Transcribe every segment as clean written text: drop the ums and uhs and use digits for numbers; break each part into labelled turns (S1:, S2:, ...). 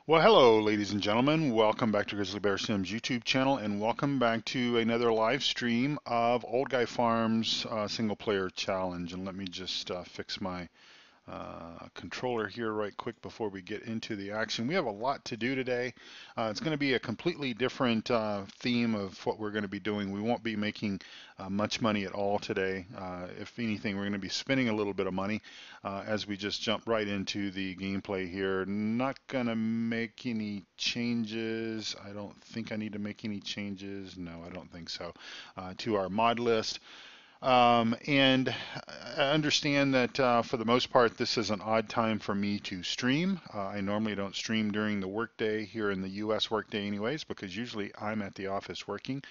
S1: Well, hello, ladies and gentlemen. Welcome back to Grizzly Bear Sims YouTube channel, and welcome back to another live stream of Old Guy Farm's single player challenge. And let me just fix my controller here right quick before we get into the action. We have a lot to do today. It's going to be a completely different theme of what we're going to be doing. We won't be making much money at all today. If anything, we're going to be spending a little bit of money as we just jump right into the gameplay here. Not going to make any changes. I don't think I need to make any changes. No, I don't think so. To our mod list. And I understand that for the most part, this is an odd time for me to stream. I normally don't stream during the workday here in the US workday anyways, because usually I'm at the office working.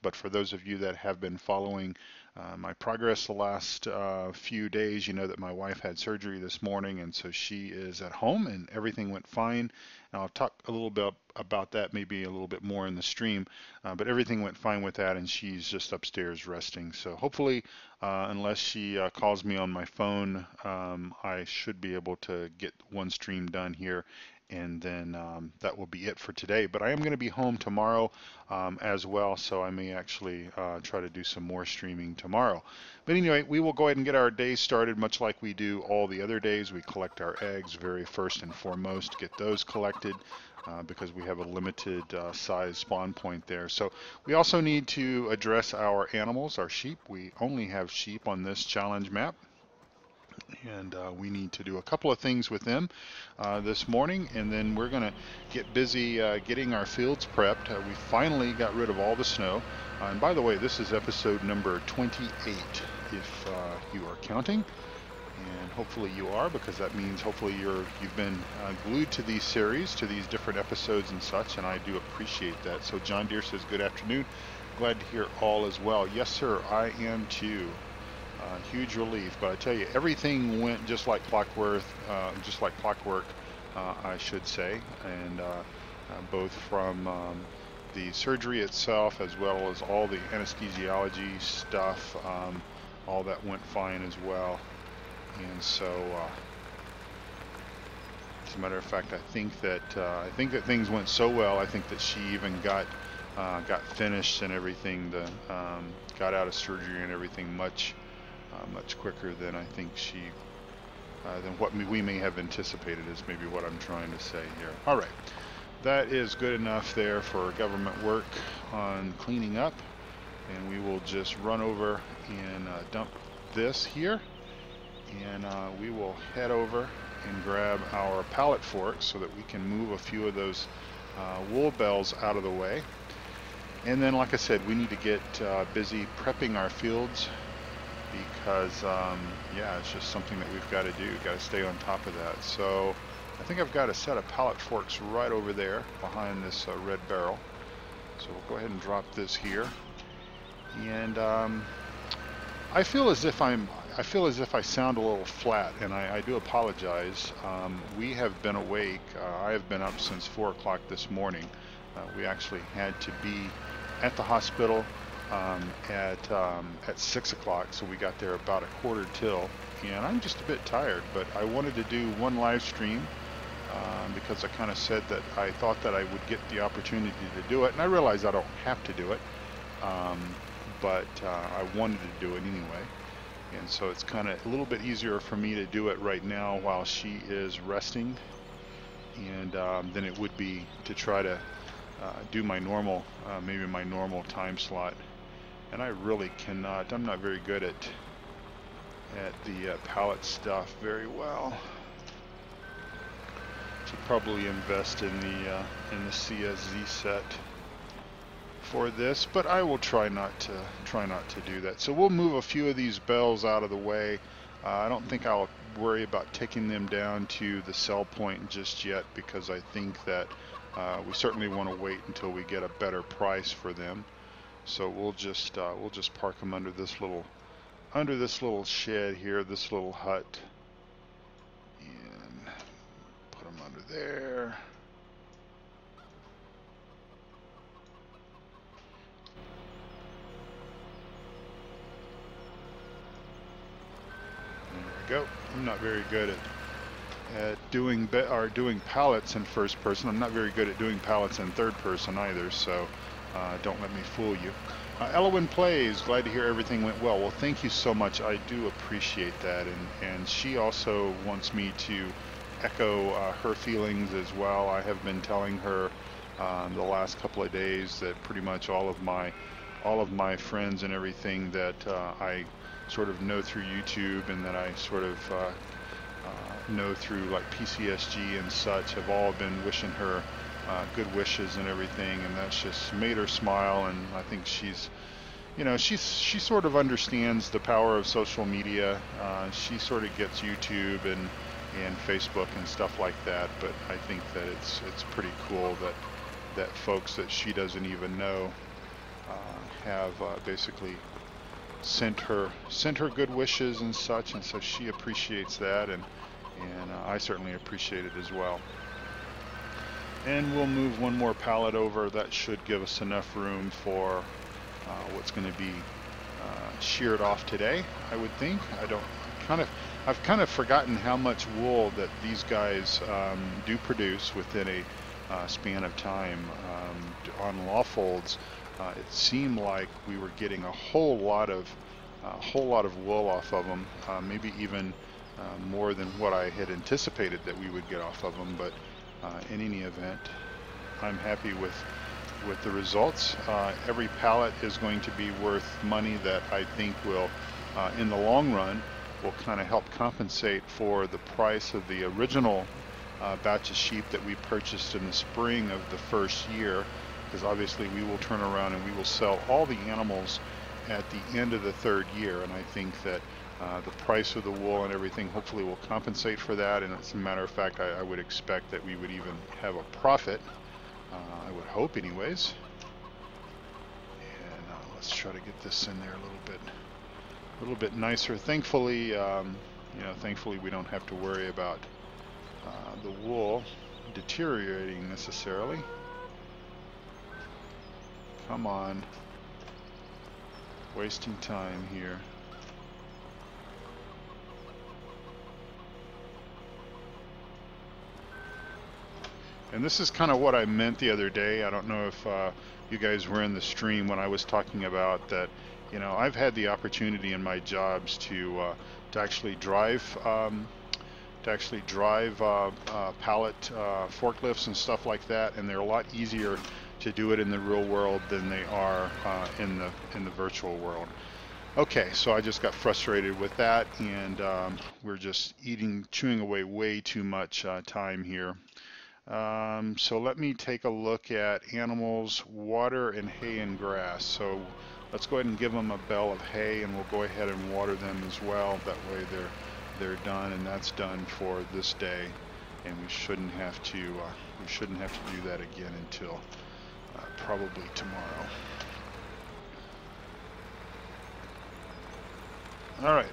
S1: But for those of you that have been following my progress the last few days, you know that my wife had surgery this morning, and so she is at home and everything went fine. And I'll talk a little bit about that, maybe a little bit more in the stream, but everything went fine with that, and she's just upstairs resting. So hopefully, unless she calls me on my phone, I should be able to get one stream done here, and then that will be it for today. But I am going to be home tomorrow as well, so I may actually try to do some more streaming tomorrow. But anyway, we will go ahead and get our day started much like we do all the other days. We collect our eggs very first and foremost, get those collected because we have a limited size spawn point there. So we also need to address our animals, our sheep. We only have sheep on this challenge map. And we need to do a couple of things with them this morning, and then we're going to get busy getting our fields prepped. We finally got rid of all the snow. And by the way, this is episode number 28, if you are counting. And hopefully you are, because that means hopefully you've been glued to these series, to these different episodes and such, and I do appreciate that. So John Deere says, good afternoon. Glad to hear all as well. Yes, sir, I am too. Huge relief, but I tell you, everything went just like clockwork, I should say, and both from the surgery itself as well as all the anesthesiology stuff, all that went fine as well. And so, as a matter of fact, I think that things went so well. I think that she even got finished and everything, got out of surgery and everything much quicker than I think than what we may have anticipated, is maybe what I'm trying to say here. All right, that is good enough there for government work on cleaning up, and we will just run over and dump this here, and we will head over and grab our pallet forks so that we can move a few of those wool bales out of the way. And then, like I said, we need to get busy prepping our fields, because yeah, it's just something that we've got to do. Got to stay on top of that. So I think I've got a set of pallet forks right over there behind this red barrel. So we'll go ahead and drop this here. And I feel as if I sound a little flat, and I do apologize. We have been awake. I have been up since 4 o'clock this morning. We actually had to be at the hospital at 6 o'clock, so we got there about 1:15, and I'm just a bit tired, but I wanted to do one live stream because I kind of said that I thought that I would get the opportunity to do it, and I realize I don't have to do it, but I wanted to do it anyway. And so it's kind of a little bit easier for me to do it right now while she is resting, and than it would be to try to do my normal, maybe my normal time slot. And I really cannot, I'm not very good at the pallet stuff very well. Should probably invest in the CSZ set for this, but I will try not to do that. So we'll move a few of these bells out of the way. I don't think I'll worry about taking them down to the sell point just yet, because I think that we certainly want to wait until we get a better price for them. So we'll just park them under this little shed here, this little hut, and put them under there. There we go. I'm not very good at doing pallets in first person. I'm not very good at doing pallets in third person either, so don't let me fool you. Elwyn Plays, glad to hear everything went well. Well, thank you so much. I do appreciate that, and she also wants me to echo her feelings as well. I have been telling her the last couple of days that pretty much all of my friends and everything that I sort of know through YouTube, and that I sort of know through like PCSG and such, have all been wishing her good wishes and everything, and that's just made her smile. And I think she's, you know, she sort of understands the power of social media. She sort of gets YouTube and Facebook and stuff like that, but I think that it's pretty cool that folks that she doesn't even know have basically sent her good wishes and such, and so she appreciates that, and I certainly appreciate it as well. And we'll move one more pallet over. That should give us enough room for what's going to be sheared off today, I would think. I've kind of forgotten how much wool that these guys do produce within a span of time. On law folds, it seemed like we were getting a whole lot of wool off of them, maybe even more than what I had anticipated that we would get off of them. But in any event, I'm happy with the results. Every pallet is going to be worth money that I think will, in the long run, will kind of help compensate for the price of the original batch of sheep that we purchased in the spring of the first year, because obviously we will turn around and we will sell all the animals at the end of the third year, and I think that the price of the wool and everything hopefully will compensate for that. And as a matter of fact, I would expect that we would even have a profit. I would hope anyways. And let's try to get this in there a little bit nicer. Thankfully, thankfully we don't have to worry about the wool deteriorating necessarily. Come on. Wasting time here. And this is kind of what I meant the other day. I don't know if you guys were in the stream when I was talking about that. You know, I've had the opportunity in my jobs to actually drive pallet forklifts and stuff like that, and they're a lot easier to do it in the real world than they are in the virtual world. Okay, so I just got frustrated with that, and we're just chewing away way too much time here. So let me take a look at animals, water, and hay and grass. So let's go ahead and give them a bale of hay, and we'll go ahead and water them as well. That way they're done, and that's done for this day. And we shouldn't have to do that again until probably tomorrow. All right.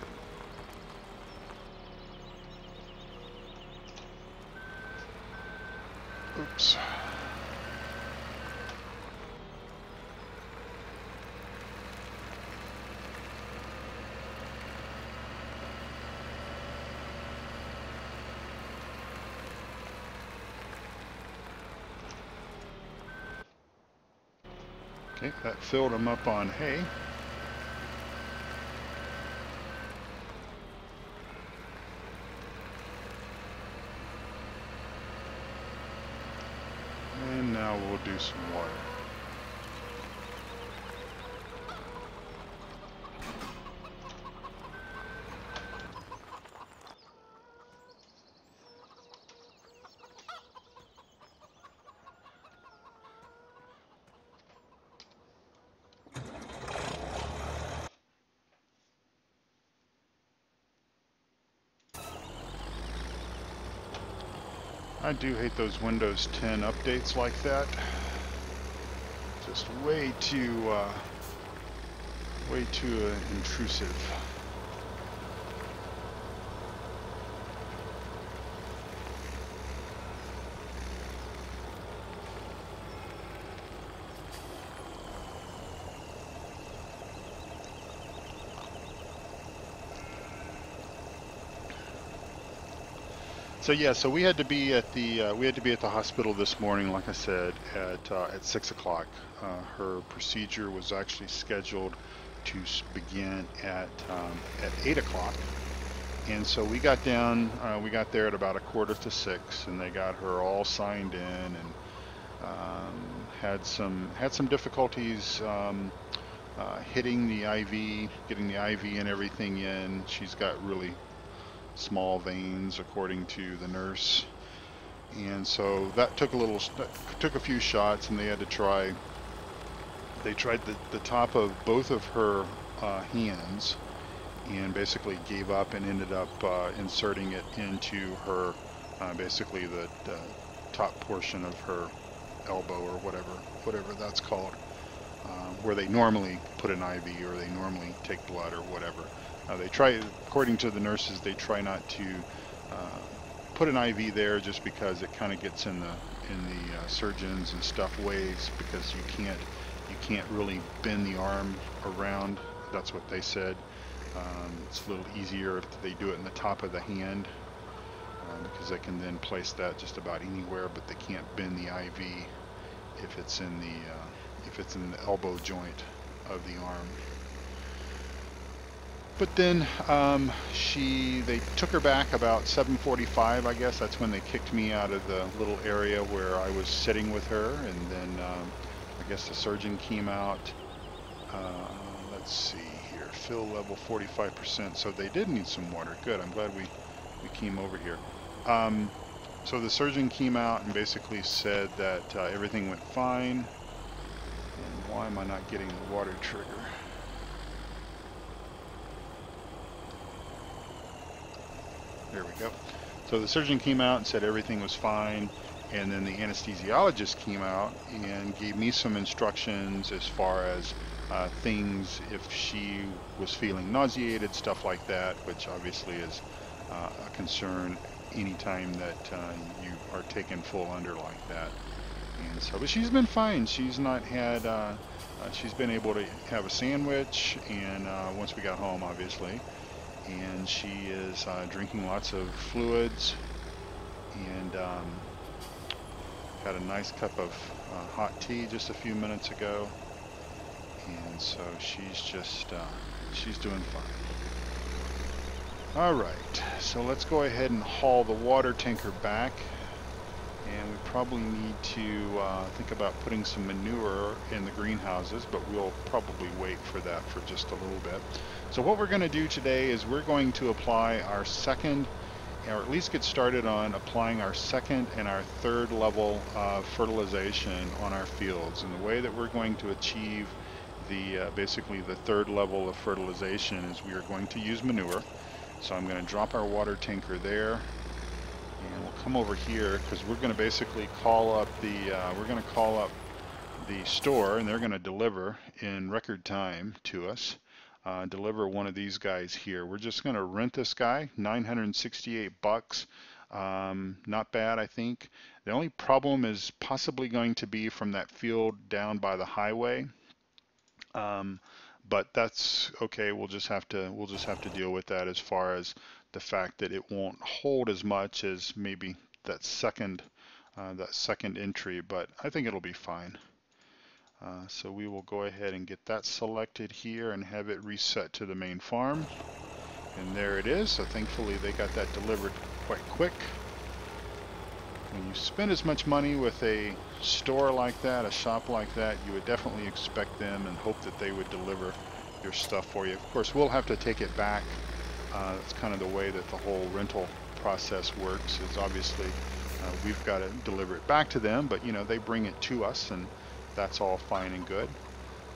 S1: Oops. Okay, that filled them up on hay. And now we'll do some water. I do hate those Windows 10 updates like that. Just way too intrusive. So yeah, so we had to be at the hospital this morning, like I said, at 6 o'clock. Her procedure was actually scheduled to begin at 8 o'clock, and so we got there at about 5:45, and they got her all signed in, and had some difficulties hitting the IV, getting the IV and everything in. She's got really small veins, according to the nurse, and so that took a few shots, and they tried the top of both of her hands, and basically gave up and ended up inserting it into her basically the top portion of her elbow, or whatever that's called, where they normally put an IV, or they normally take blood, or whatever. They try, according to the nurses, they try not to put an IV there, just because it kind of gets in the surgeons and stuff ways, because you can't really bend the arm around. That's what they said. It's a little easier if they do it in the top of the hand, because they can then place that just about anywhere, but they can't bend the IV if it's in the elbow joint of the arm. But then they took her back about 7:45, I guess. That's when they kicked me out of the little area where I was sitting with her, and then I guess the surgeon came out. Let's see here, fill level 45%. So they did need some water. Good. I'm glad we came over here. So the surgeon came out and basically said that everything went fine. And why am I not getting the water trigger? There we go. So the surgeon came out and said everything was fine, and then the anesthesiologist came out and gave me some instructions as far as things if she was feeling nauseated, stuff like that, which obviously is a concern anytime that you are taken full under like that. And so, but she's been fine. She's not had, she's been able to have a sandwich, and once we got home, obviously. And she is drinking lots of fluids, and had a nice cup of hot tea just a few minutes ago, and so she's just she's doing fine. All right, so let's go ahead and haul the water tanker back, and we probably need to think about putting some manure in the greenhouses, but we'll probably wait for that for just a little bit. So what we're going to do today is we're going to apply our second, or at least get started on applying our second and our third level of fertilization on our fields. And the way that we're going to achieve the basically the third level of fertilization is we are going to use manure. So I'm going to drop our water tanker there, and we'll come over here, because we're going to basically call up the store, and they're going to deliver in record time to us. Deliver one of these guys here. We're just going to rent this guy, $968. Not bad, I think. The only problem is possibly going to be from that field down by the highway. But that's okay. We'll just have to deal with that, as far as the fact that it won't hold as much as maybe that second entry, but I think it'll be fine. So we will go ahead and get that selected here and have it reset to the main farm. And there it is. So thankfully they got that delivered quite quick. When you spend as much money with a store like that, a shop like that, you would definitely expect them and hope that they would deliver your stuff for you. Of course, we'll have to take it back. That's kind of the way that the whole rental process works, is obviously we've got to deliver it back to them, but they bring it to us, and that's all fine and good.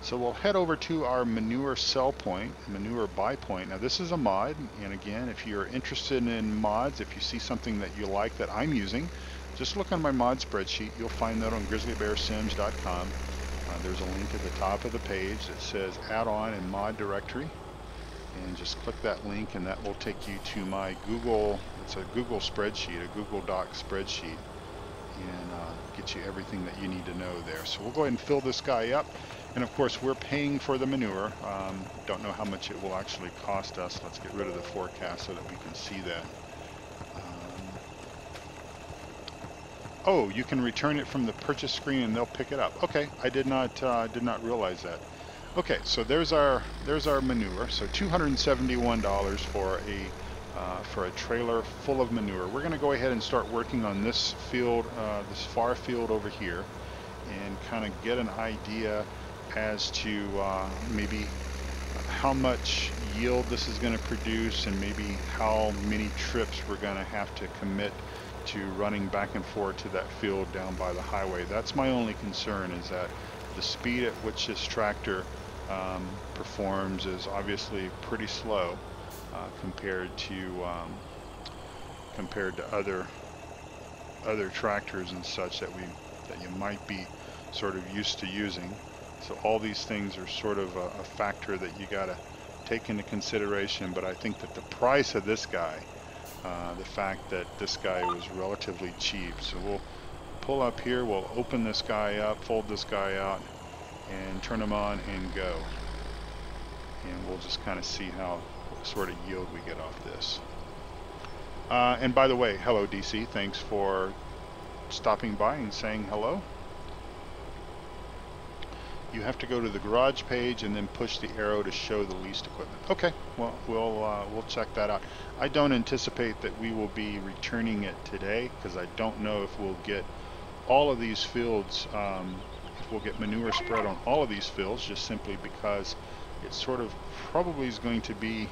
S1: So we'll head over to our manure sell point, manure buy point. Now this is a mod, and again, if you're interested in mods, if you see something that you like that I'm using, just look on my mod spreadsheet. You'll find that on grizzlybearsims.com. There's a link at the top of the page that says add-on and mod directory. And just click that link and that will take you to my Google, it's a Google spreadsheet, a Google Doc spreadsheet, and get you everything that you need to know there. So we'll go ahead and fill this guy up. And of course we're paying for the manure. Don't know how much it will actually cost us. Let's get rid of the forecast so that we can see that. Oh, you can return it from the purchase screen and they'll pick it up. Okay, I did not realize that. Okay, so there's our manure. So $271 for a trailer full of manure. We're going to go ahead and start working on this field, this far field over here, and kind of get an idea as to maybe how much yield this is going to produce, and maybe how many trips we're going to have to commit to running back and forth to that field down by the highway. That's my only concern, is that the speed at which this tractor performs is obviously pretty slow compared to other tractors and such that you might be sort of used to using. So all these things are sort of a factor that you got to take into consideration. But I think that the price of this guy, the fact that this guy was relatively cheap. So we'll pull up here, we'll open this guy up, fold this guy out, and turn them on and go. And we'll just kind of see what sort of yield we get off this. And by the way, hello DC, thanks for stopping by and saying hello. You have to go to the garage page and then push the arrow to show the leased equipment. Okay, well we'll check that out. I don't anticipate that we will be returning it today, because I don't know if we'll get all of these fields, if we'll get manure spread on all of these fields, just simply because it sort of probably is going to be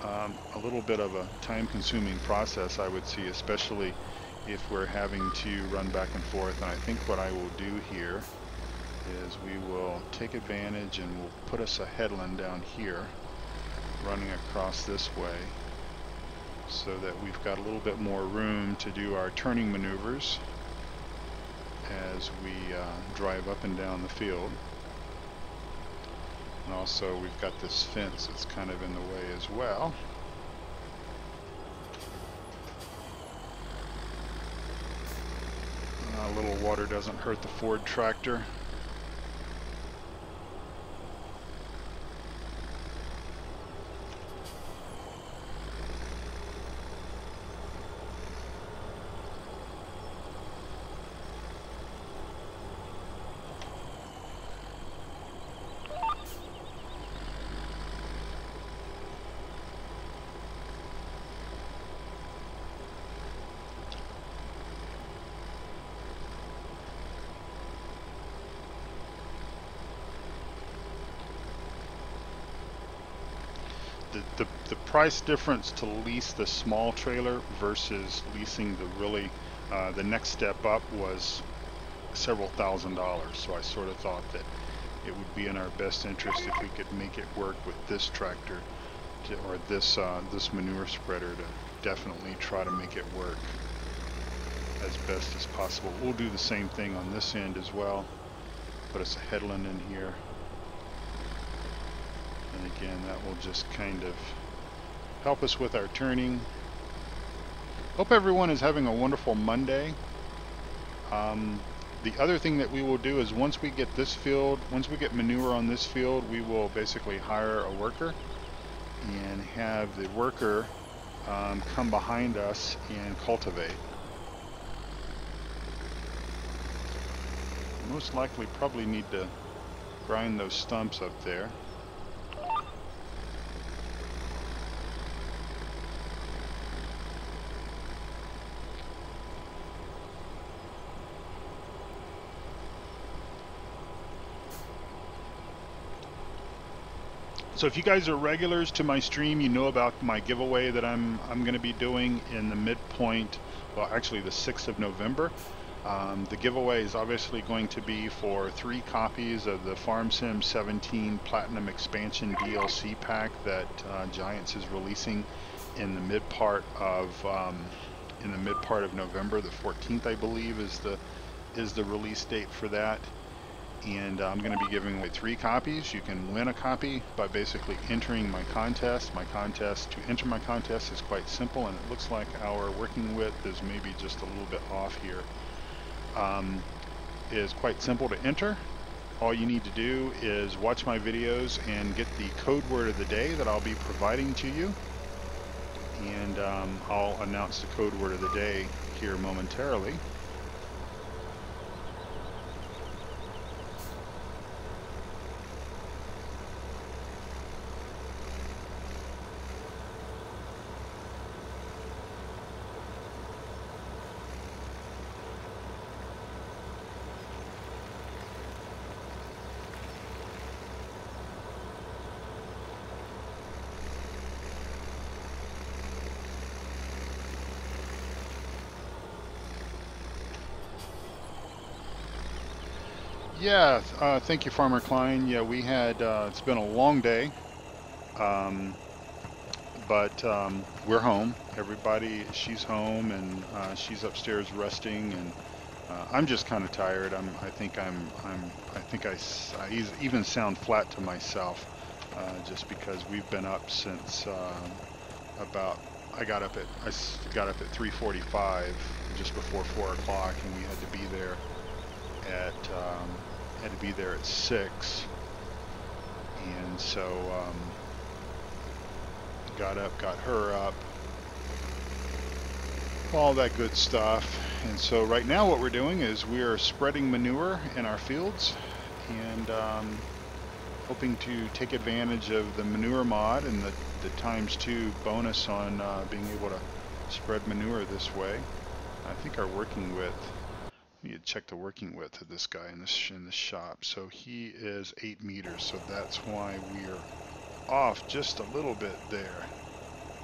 S1: a little bit of a time-consuming process, I would see, especially if we're having to run back and forth. And I think what I will do here is we will take advantage and we'll put us a headland down here running across this way, so that we've got a little bit more room to do our turning maneuvers as we drive up and down the field. And also we've got this fence that's kind of in the way as well. A little water doesn't hurt the Ford tractor. The price difference to lease the small trailer versus leasing the next step up was several $1,000s. So I sort of thought that it would be in our best interest if we could make it work with this tractor or this manure spreader, to definitely try to make it work as best as possible. We'll do the same thing on this end as well. Put us a headland in here. And again, that will just kind of help us with our turning. Hope everyone is having a wonderful Monday. The other thing that we will do is once we get manure on this field, we will basically hire a worker and have the worker come behind us and cultivate. Most likely probably need to grind those stumps up there. So if you guys are regulars to my stream, you know about my giveaway that I'm going to be doing in the midpoint, well actually the 6th of November. The giveaway is obviously going to be for 3 copies of the Farm Sim 17 Platinum Expansion DLC pack that Giants is releasing in the mid part of in the mid part of November. The 14th, I believe, is the release date for that. And I'm going to be giving away 3 copies. You can win a copy by basically entering my contest. To enter my contest is quite simple, and it looks like our working width is maybe just a little bit off here. It is quite simple to enter. All you need to do is watch my videos and get the code word of the day that I'll be providing to you. And I'll announce the code word of the day here momentarily. Yeah, thank you, Farmer Klein. Yeah, we had, it's been a long day, but we're home. Everybody, she's home, and she's upstairs resting, and I'm just kind of tired. I think I even sound flat to myself, just because we've been up since about, I got up at 3:45, just before 4 o'clock, and we had to be there at 6, and so got her up, all that good stuff. And so right now what we're doing is we are spreading manure in our fields, and hoping to take advantage of the manure mod and the ×2 bonus on being able to spread manure this way. I think our working width, we need to check the working width of this guy in this shop. So he is 8 meters, so that's why we're off just a little bit there.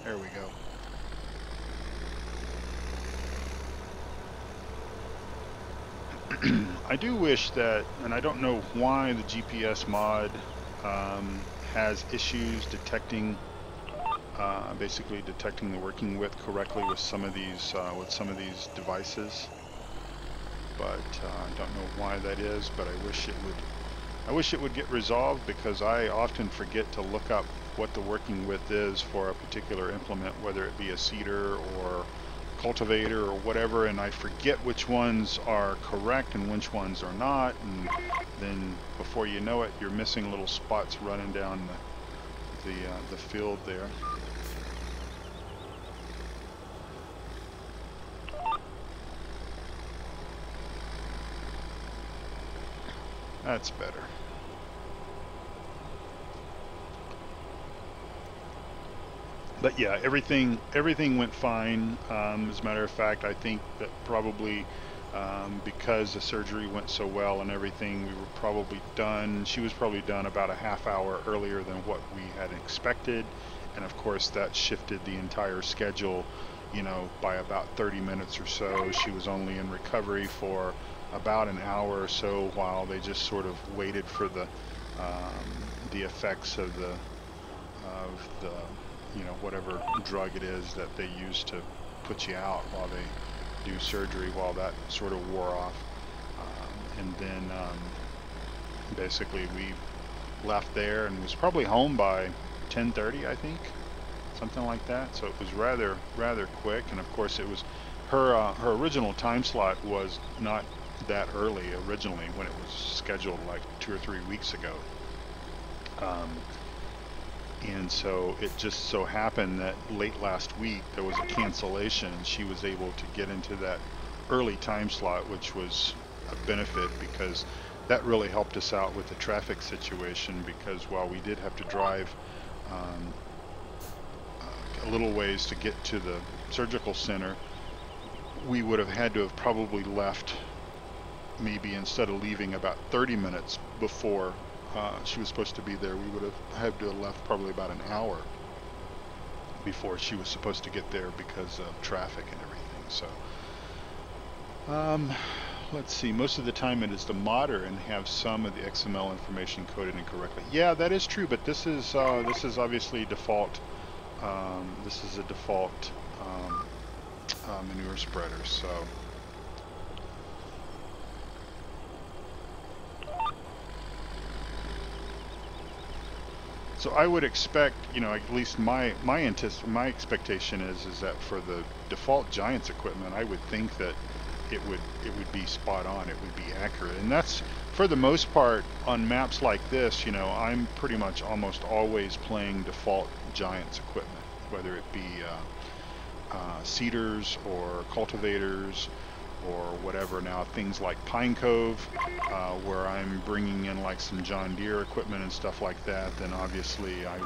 S1: There we go. I do wish that, and I don't know why the GPS mod has issues detecting, basically detecting the working width correctly with some of these devices. But I don't know why that is, but I wish it would get resolved, because I often forget to look up what the working width is for a particular implement, whether it be a seeder or cultivator or whatever, and I forget which ones are correct and which ones are not, and then before you know it, you're missing little spots running down the field there. That's better. But yeah, everything went fine. As a matter of fact, I think that probably because the surgery went so well and everything, we were probably done. She was probably done about a half hour earlier than what we had expected, and of course that shifted the entire schedule, you know, by about 30 minutes or so. She was only in recovery for about an hour or so while they just sort of waited for the effects of the you know, whatever drug it is that they use to put you out while they do surgery, while that sort of wore off. And then basically we left there and was probably home by 10:30, I think, something like that. So it was rather quick. And of course it was her original time slot was not that early originally when it was scheduled like 2 or 3 weeks ago. And so it just so happened that late last week there was a cancellation, and she was able to get into that early time slot, which was a benefit because that really helped us out with the traffic situation, because while we did have to drive a little ways to get to the surgical center, we would have had to have probably left, maybe instead of leaving about 30 minutes before she was supposed to be there, we would have had to have left probably about an hour before she was supposed to get there because of traffic and everything. So let's see, most of the time it is the modder and have some of the XML information coded incorrectly. Yeah, that is true, but this is obviously default. This is a default manure spreaders. So I would expect, you know, at least my expectation is that for the default Giants equipment, I would think that it would be spot on, it would be accurate. And that's, for the most part, on maps like this, you know, I'm pretty much almost always playing default Giants equipment, whether it be seeders or cultivators or whatever. Now things like Pine Cove, where I'm bringing in like some John Deere equipment and stuff like that, then obviously I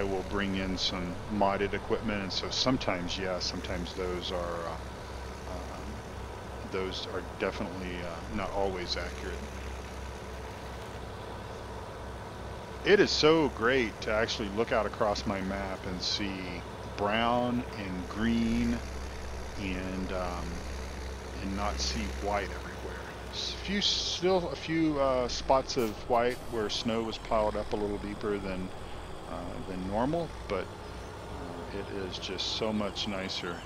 S1: will bring in some modded equipment. And so sometimes, yeah, sometimes those are definitely not always accurate. It is so great to actually look out across my map and see brown and green and not see white everywhere. Still a few spots of white where snow was piled up a little deeper than normal, but it is just so much nicer.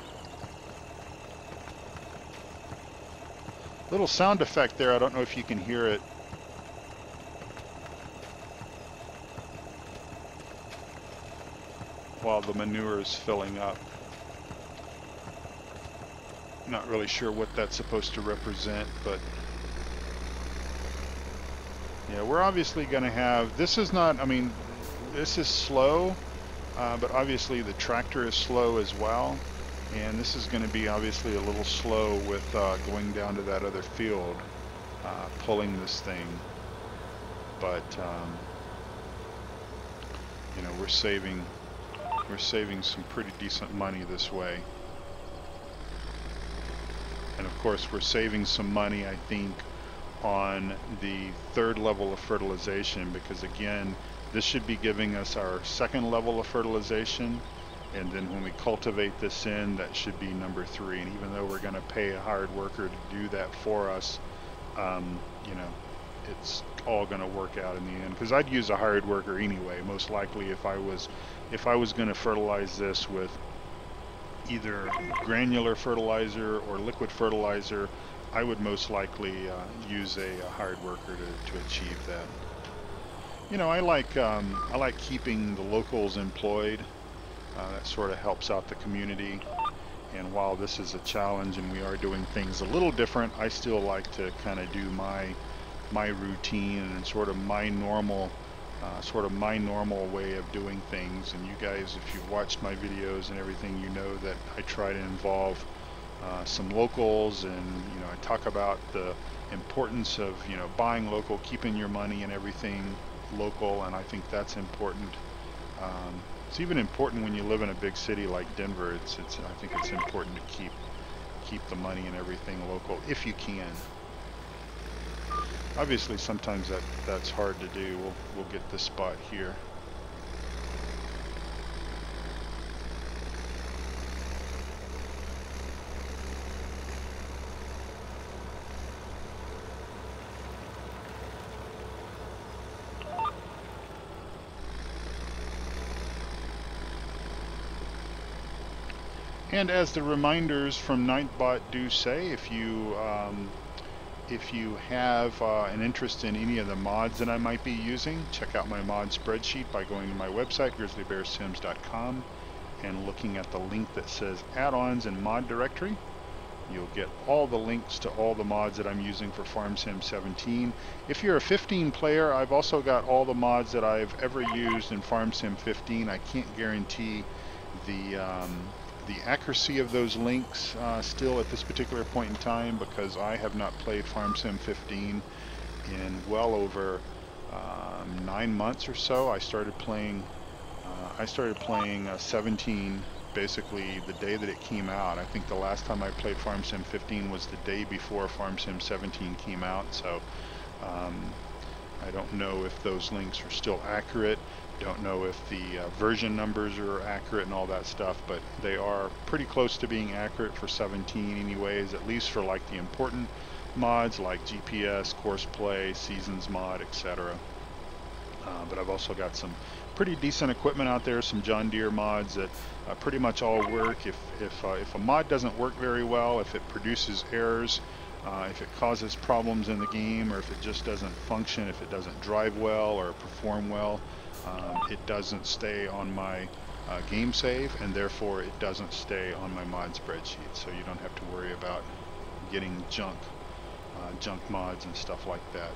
S1: Little sound effect there, I don't know if you can hear it. While the manure is filling up. Not really sure what that's supposed to represent, but yeah, we're obviously going to have, this is not, I mean, this is slow, but obviously the tractor is slow as well, and this is going to be obviously a little slow with going down to that other field, pulling this thing, but you know, we're saving some pretty decent money this way. And of course we're saving some money, I think, on the third level of fertilization, because again, this should be giving us our second level of fertilization, and then when we cultivate this in, that should be number 3. And even though we're going to pay a hired worker to do that for us, you know, it's all going to work out in the end, because I'd use a hired worker anyway, most likely. If I was going to fertilize this with either granular fertilizer or liquid fertilizer, I would most likely use a hired worker to achieve that. You know, I like keeping the locals employed. That sort of helps out the community. And while this is a challenge and we are doing things a little different, I still like to kind of do my routine and sort of my normal way of doing things. And you guys, if you've watched my videos and everything, you know that I try to involve some locals, and you know, I talk about the importance of, you know, buying local, keeping your money and everything local, and I think that's important. It's even important when you live in a big city like Denver. I think it's important to keep the money and everything local if you can. Obviously, sometimes that's hard to do. We'll get this spot here. And as the reminders from Nightbot do say, if you have an interest in any of the mods that I might be using, check out my mod spreadsheet by going to my website, grizzlybearsims.com, and looking at the link that says add-ons and mod directory. You'll get all the links to all the mods that I'm using for FarmSim 17. If you're a 15 player, I've also got all the mods that I've ever used in FarmSim 15. I can't guarantee the accuracy of those links still at this particular point in time, because I have not played FarmSim 15 in well over 9 months or so. I started playing 17 basically the day that it came out. I think the last time I played FarmSim 15 was the day before FarmSim 17 came out, so I don't know if those links are still accurate. Don't know if the version numbers are accurate and all that stuff, but they are pretty close to being accurate for 17 anyways, at least for like the important mods like GPS, Course Play, Seasons Mod, etc. But I've also got some pretty decent equipment out there, some John Deere mods that pretty much all work. If a mod doesn't work very well, if it produces errors, if it causes problems in the game, or if it just doesn't function, if it doesn't drive well or perform well, it doesn't stay on my game save, and therefore it doesn't stay on my mod spreadsheet. So you don't have to worry about getting junk mods and stuff like that.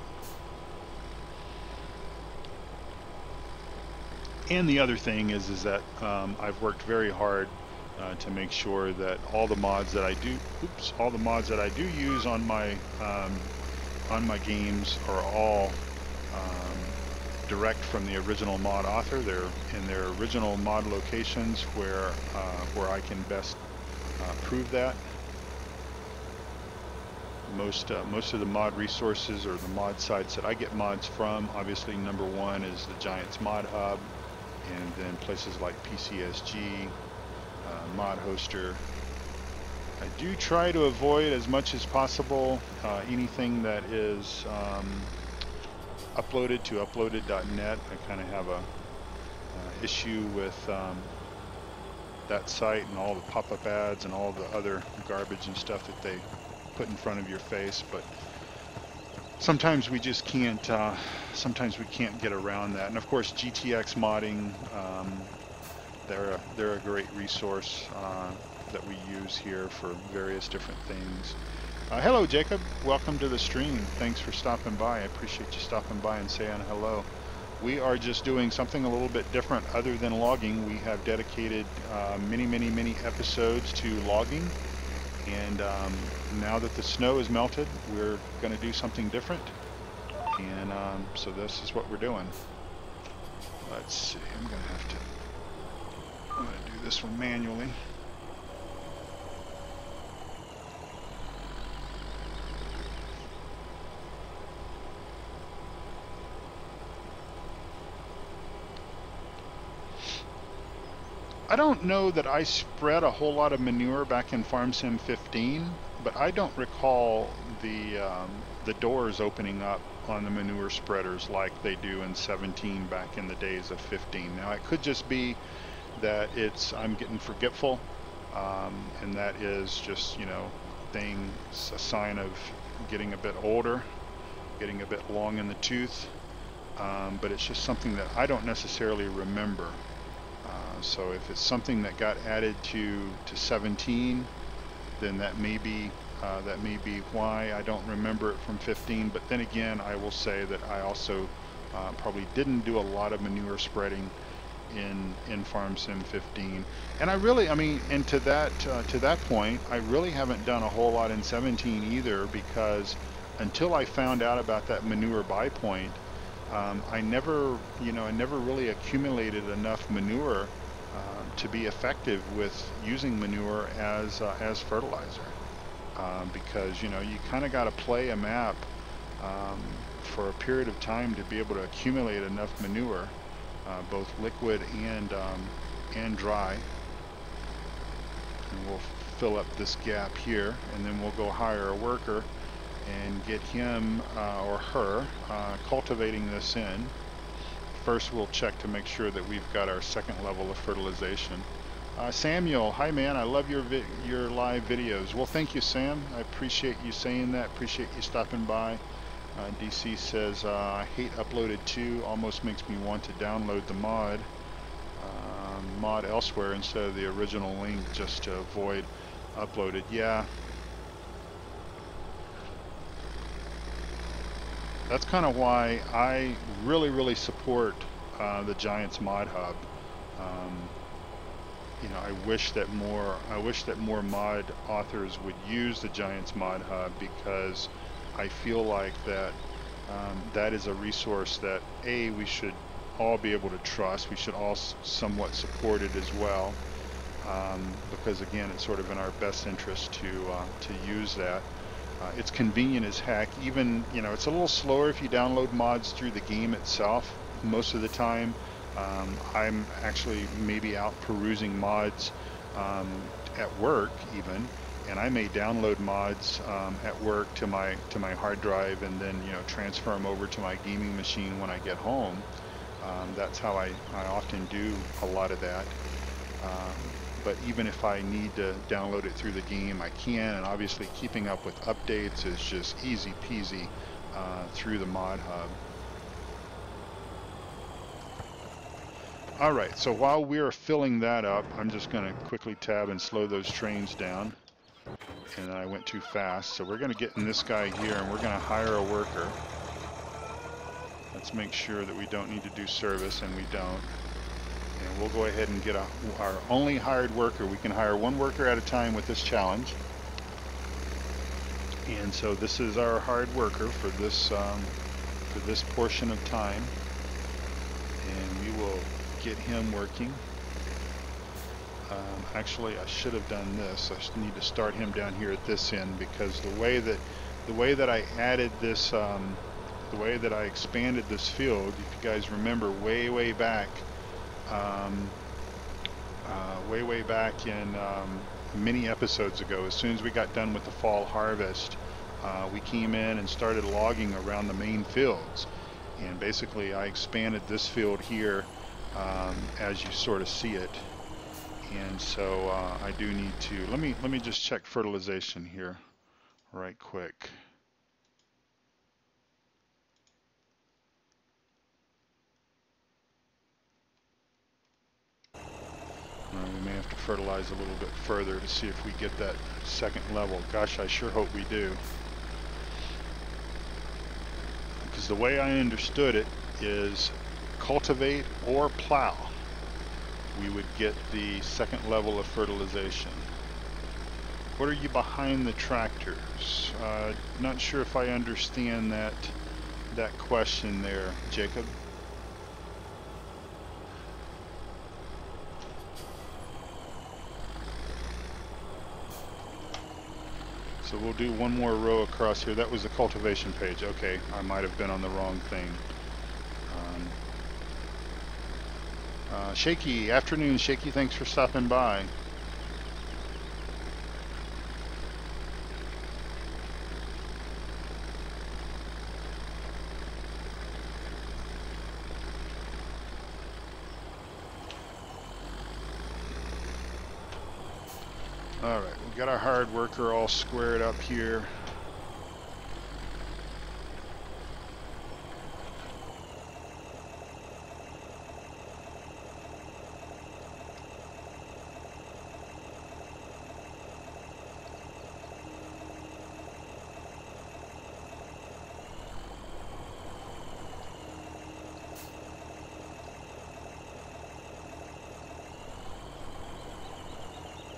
S1: And the other thing is that I've worked very hard to make sure that all the mods that I do use on my games are all direct from the original mod author. They're in their original mod locations where I can best prove that. Most of the mod resources or the mod sites that I get mods from, obviously number one is the Giants Mod Hub, and then places like PCSG, Mod Hoster. I do try to avoid as much as possible anything that is uploaded to uploaded.net. I kind of have a issue with that site and all the pop-up ads and all the other garbage and stuff that they put in front of your face, but sometimes we just can't sometimes we can't get around that. And of course GTX modding, they're a great resource that we use here for various different things. Hello Jacob, welcome to the stream. Thanks for stopping by. I appreciate you stopping by and saying hello. We are just doing something a little bit different other than logging. We have dedicated many episodes to logging, and now that the snow is melted, we're going to do something different, and so this is what we're doing. Let's see, I'm going to do this one manually. I don't know that I spread a whole lot of manure back in Farm Sim 15, but I don't recall the doors opening up on the manure spreaders like they do in 17 back in the days of 15. Now it could just be that I'm getting forgetful, and that is just, you know, a sign of getting a bit older, getting a bit long in the tooth, but it's just something that I don't necessarily remember. So if it's something that got added to 17, then that may be why I don't remember it from 15. But then again, I will say that I also probably didn't do a lot of manure spreading in Farm Sim 15. And and to that point, I really haven't done a whole lot in 17 either, because until I found out about that manure buy point, I never really accumulated enough manure to be effective with using manure as fertilizer, because you kind of got to play a map for a period of time to be able to accumulate enough manure, both liquid and dry. And we'll fill up this gap here, and then we'll go hire a worker and get him or her cultivating this in. First we'll check to make sure that we've got our second level of fertilization. Samuel, hi man, I love your live videos. Well, thank you, Sam. I appreciate you saying that. Appreciate you stopping by. DC says, I hate uploaded 2, almost makes me want to download the mod elsewhere instead of the original link just to avoid uploaded. Yeah. That's kind of why I really support the Giants Mod Hub. I wish that more mod authors would use the Giants Mod Hub, because I feel like that is a resource that we should all be able to trust. We should all somewhat support it as well, because again, it's sort of in our best interest to use that. It's convenient as heck. Even, it's a little slower if you download mods through the game itself. Most of the time, I'm actually maybe out perusing mods at work even, and I may download mods at work to my hard drive and then transfer them over to my gaming machine when I get home. That's how I often do a lot of that. But even if I need to download it through the game, I can, and obviously keeping up with updates is just easy peasy through the mod hub. Alright, so while we're filling that up, I'm just going to quickly tab and slow those trains down. And I went too fast, so we're going to get in this guy here and we're going to hire a worker. Let's make sure that we don't need to do service, and we don't. And we'll go ahead and get our only hired worker. We can hire one worker at a time with this challenge. And so this is our hired worker for this portion of time. And we will get him working. Actually, I should have done this. I need to start him down here at this end, because the way that I added this, the way that I expanded this field, if you guys remember way back, way back in many episodes ago, as soon as we got done with the fall harvest, we came in and started logging around the main fields, and basically I expanded this field here as you sort of see it. And so I do need to let me just check fertilization here right quick. We may have to fertilize a little bit further to see if we get that second level. Gosh, I sure hope we do. Because the way I understood it is cultivate or plow. We would get the second level of fertilization. What are you behind the tractors? Not sure if I understand that question there, Jacob. So we'll do one more row across here. That was the cultivation page. Okay, I might have been on the wrong thing. Shaky, afternoon, Shaky, thanks for stopping by. All right, we got our hired worker all squared up here.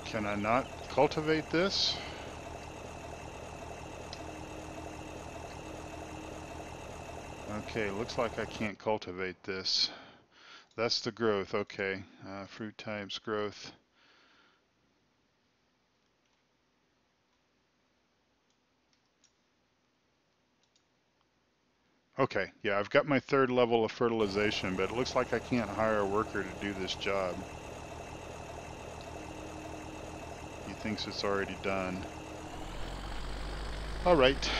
S1: Can I not cultivate this? Okay, looks like I can't cultivate this. That's the growth, okay. Fruit types, growth. Okay, yeah, I've got my third level of fertilization, but it looks like I can't hire a worker to do this job. He thinks it's already done. All right,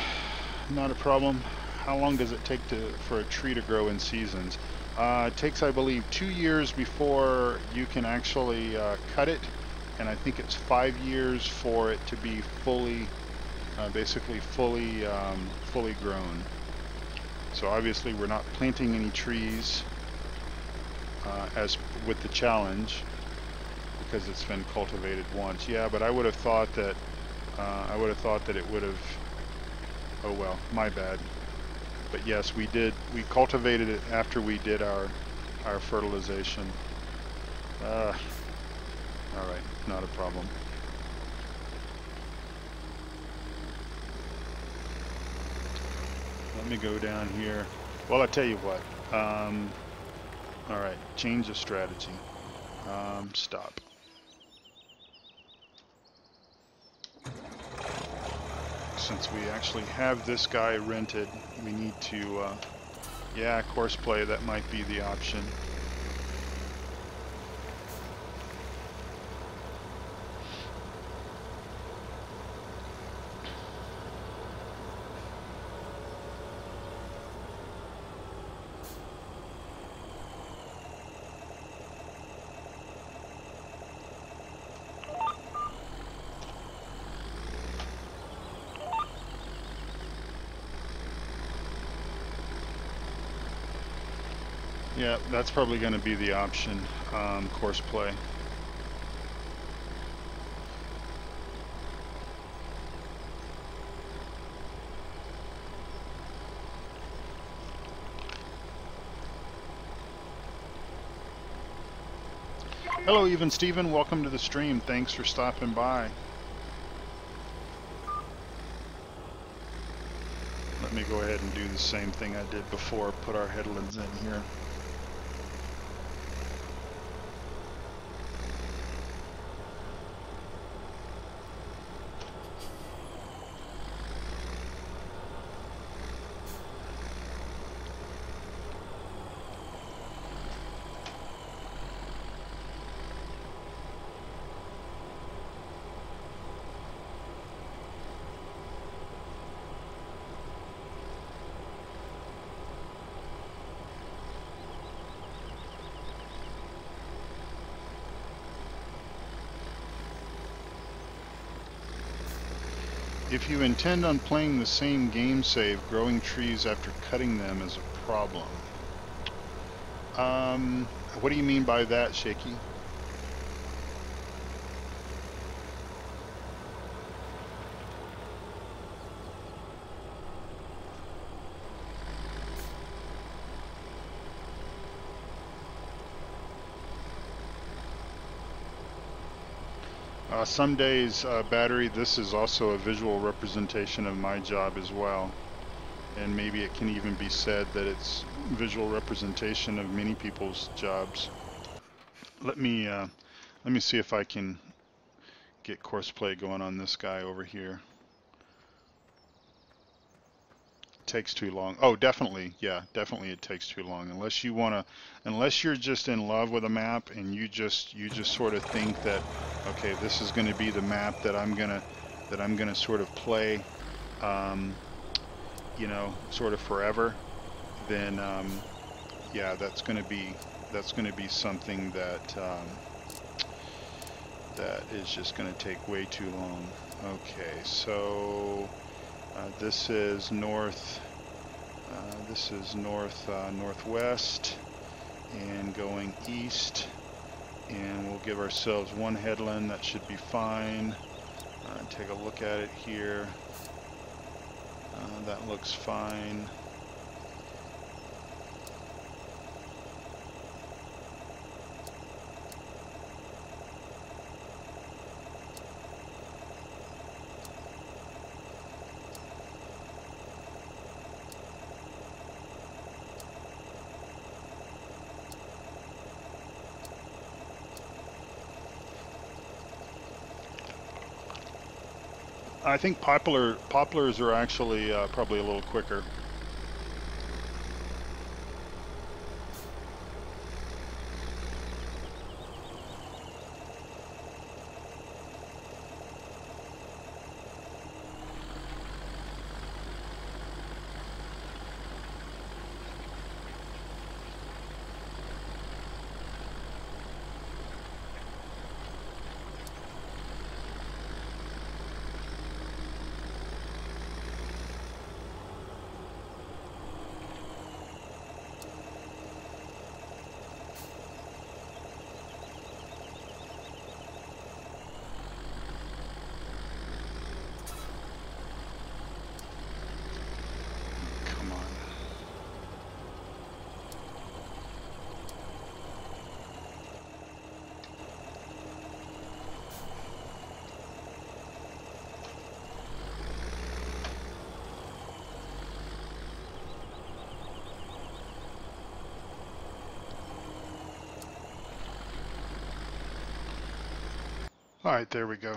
S1: not a problem. How long does it take for a tree to grow in seasons? It takes, I believe, 2 years before you can actually cut it, and I think it's 5 years for it to be fully, basically fully grown. So obviously we're not planting any trees as with the challenge, because it's been cultivated once. Yeah, but I would have thought that it would have. Oh well, my bad. But yes, we cultivated it after we did our fertilization. All right, not a problem. Let me go down here. Well, I tell you what. All right, change of strategy. Stop. Since we actually have this guy rented, we need to, yeah, course play, that might be the option. Yeah, that's probably going to be the option, course play. Hello, Even Steven. Welcome to the stream. Thanks for stopping by. Let me go ahead and do the same thing I did before. Put our headlands in here. If you intend on playing the same game save, growing trees after cutting them is a problem. What do you mean by that, Shaky? Some days, Battery, this is also a visual representation of my job as well. And maybe it can even be said that it's visual representation of many people's jobs. Let me see if I can get course play going on this guy over here. Takes too long. Oh, definitely. Yeah, definitely it takes too long. Unless you want to, unless you're just in love with a map and you just sort of think that, okay, this is going to be the map that I'm going to sort of play, you know, sort of forever, then yeah, that's going to be something that that is just going to take way too long. Okay, so this is north. This is northwest, and going east. And we'll give ourselves one headland. That should be fine. Take a look at it here. That looks fine. I think poplars are actually probably a little quicker. All right, there we go.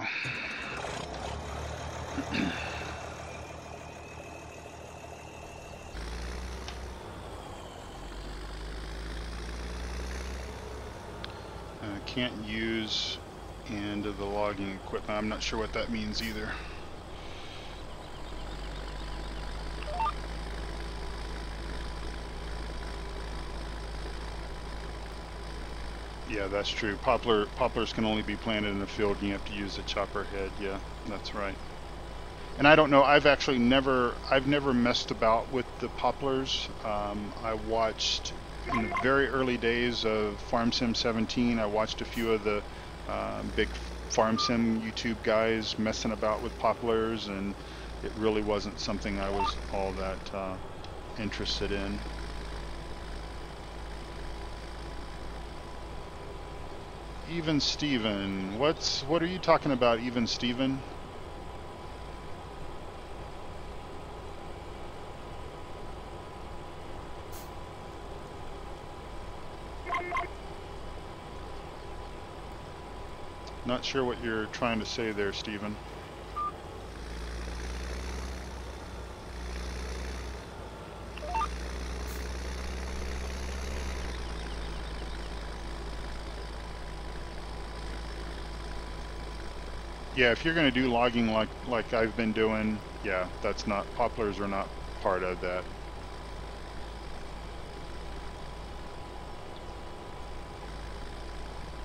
S1: Can't use end of the logging equipment. I'm not sure what that means either. Yeah, that's true. Poplars can only be planted in the field, and you have to use a chopper head. Yeah, that's right. And I don't know. I've never messed about with the poplars. I watched in the very early days of Farm Sim 17, I watched a few of the big Farm Sim YouTube guys messing about with poplars, and it really wasn't something I was all that interested in. Even Steven, what are you talking about, Even Steven? Not sure what you're trying to say there, Steven. Yeah, if you're going to do logging like I've been doing, yeah, that's not, poplars are not part of that.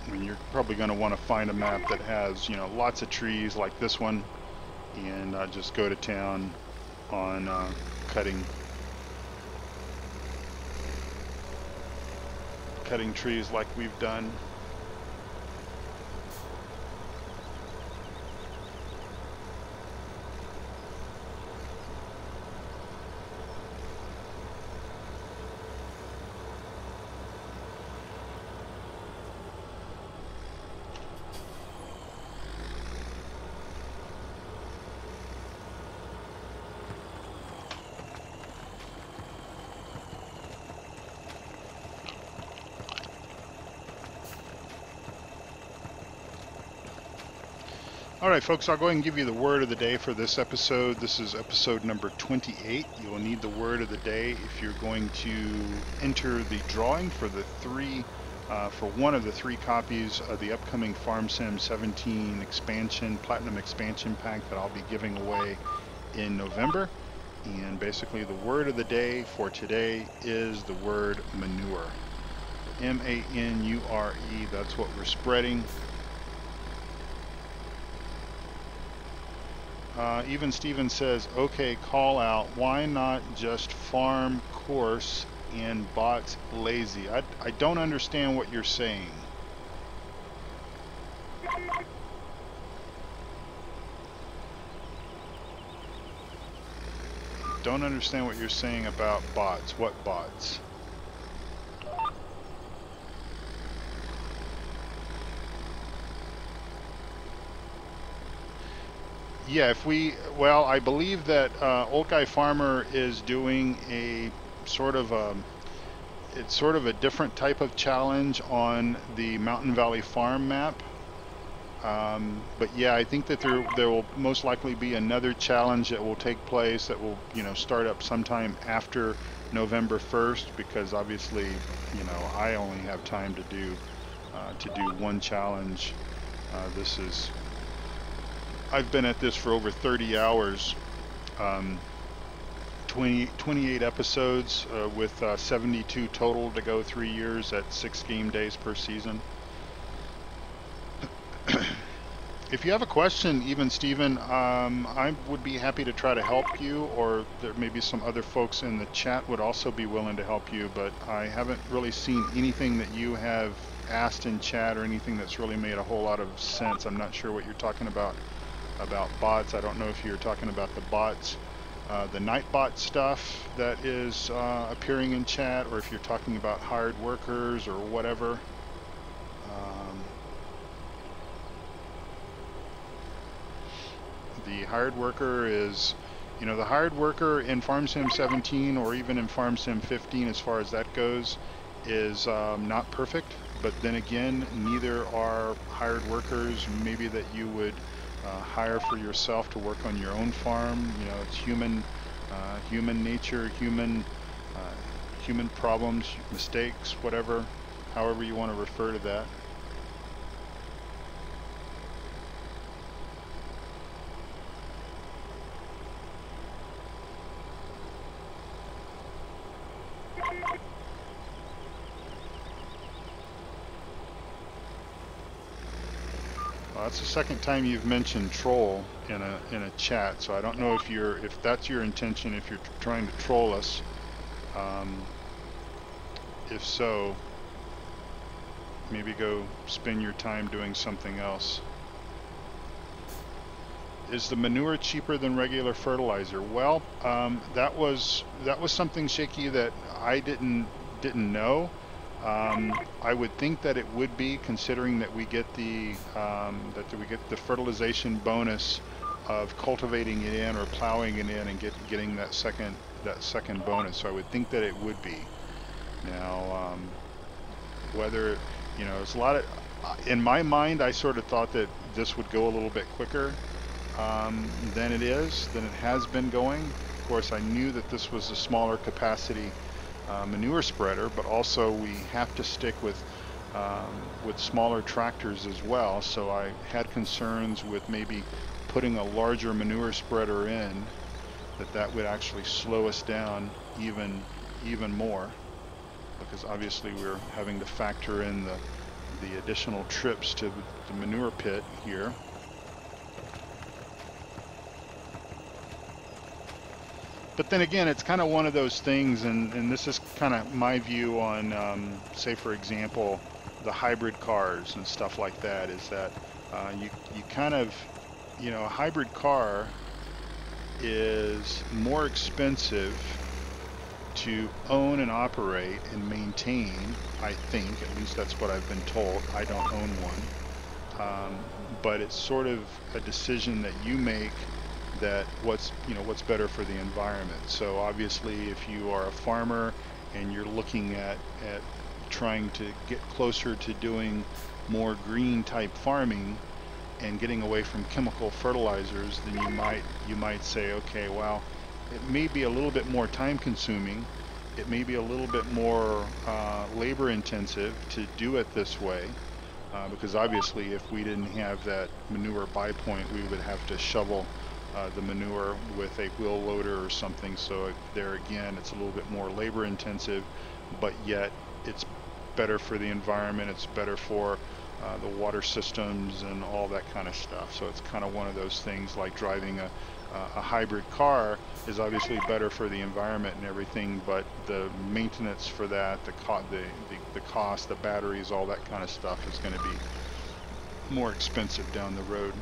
S1: I mean, you're probably going to want to find a map that has, you know, lots of trees like this one, and just go to town on cutting trees like we've done. All right, folks, I'll go ahead and give you the word of the day for this episode. This is episode number 28. You will need the word of the day if you're going to enter the drawing for the for one of the 3 copies of the upcoming Farm Sim 17 expansion, Platinum expansion pack that I'll be giving away in November. And basically the word of the day for today is the word manure. M-A-N-U-R-E, that's what we're spreading. Even Steven says, okay, call out. Why not just farm course and bots lazy? I don't understand what you're saying. Don't understand what you're saying about bots. What bots? Yeah, well, I believe that Old Guy Farmer is doing a sort of it's sort of a different type of challenge on the Mountain Valley Farm map. But yeah, I think that there will most likely be another challenge that will take place that will, you know, start up sometime after November 1st, because obviously, you know, I only have time to do one challenge. I've been at this for over 30 hours, 28 episodes with 72 total to go 3 years at 6 game days per season. If you have a question, even Steven, I would be happy to try to help you, or there may be some other folks in the chat would also be willing to help you, but I haven't really seen anything that you have asked in chat or anything that's really made a whole lot of sense. I'm not sure what you're talking about bots. I don't know if you're talking about the bots, the Nightbot stuff that is appearing in chat, or if you're talking about hired workers or whatever. The hired worker is, you know, the hired worker in Farm Sim 17 or even in Farm Sim 15, as far as that goes, is not perfect. But then again, neither are hired workers maybe that you would hire for yourself to work on your own farm. You know, it's human nature, human problems, mistakes, whatever, however you want to refer to that. That's the second time you've mentioned troll in a chat, so I don't know if that's your intention, if you're trying to troll us. If so, maybe go spend your time doing something else. Is the manure cheaper than regular fertilizer? Well, that was something, Shaky, that I didn't know. I would think that it would be, considering that we get the fertilization bonus of cultivating it in or plowing it in and getting that second bonus. So I would think that it would be. Now, whether, you know, it's a lot of, in my mind, I sort of thought that this would go a little bit quicker than it has been going. Of course, I knew that this was a smaller capacity manure spreader, but also we have to stick with smaller tractors as well. So I had concerns with maybe putting a larger manure spreader in, that would actually slow us down even more, because obviously we're having to factor in the additional trips to the manure pit here. But then again, it's kind of one of those things, and this is kind of my view on, say, for example, the hybrid cars and stuff like that, is that you kind of, you know, a hybrid car is more expensive to own and operate and maintain, I think. At least that's what I've been told. I don't own one. But it's sort of a decision that you make, that what's better for the environment. So obviously, if you are a farmer and you're looking at trying to get closer to doing more green type farming and getting away from chemical fertilizers, then you might say, okay, well, it may be a little bit more time consuming, it may be a little bit more labor intensive to do it this way, because obviously if we didn't have that manure buy point, we would have to shovel the manure with a wheel loader or something. So there again, it's a little bit more labor intensive, but yet it's better for the environment, it's better for the water systems and all that kind of stuff. So it's kind of one of those things, like driving a hybrid car is obviously better for the environment and everything, but the maintenance for that, the cost, the batteries, all that kind of stuff is going to be more expensive down the road.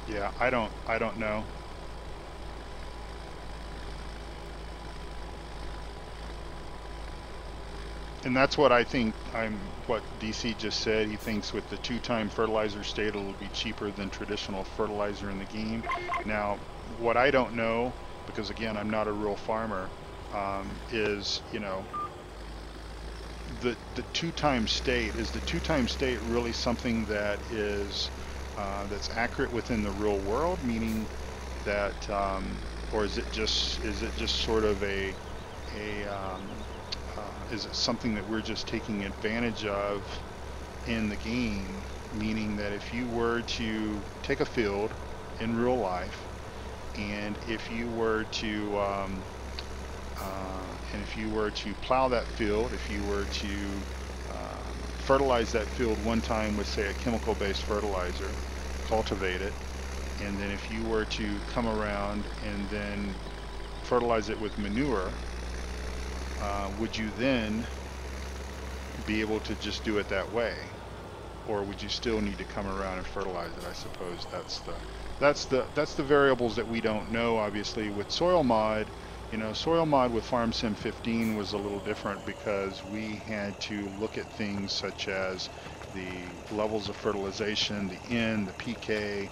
S1: Yeah, I don't know. And that's what I think, what DC just said. He thinks with the 2-time fertilizer state, it'll be cheaper than traditional fertilizer in the game. Now, what I don't know, because again, I'm not a real farmer, is, you know, the 2-time state, is the 2-time state really something that is that's accurate within the real world, meaning that, or is it just sort of is it something that we're just taking advantage of in the game, meaning that if you were to take a field in real life, and if you were to plow that field, if you were to fertilize that field one time with, say, a chemical-based fertilizer, cultivate it, and then if you were to come around and then fertilize it with manure, would you then be able to just do it that way, or would you still need to come around and fertilize it? I suppose that's the variables that we don't know. Obviously, with soil mod, you know, soil mod with Farm Sim 15 was a little different, because we had to look at things such as the levels of fertilization, the N, the pK,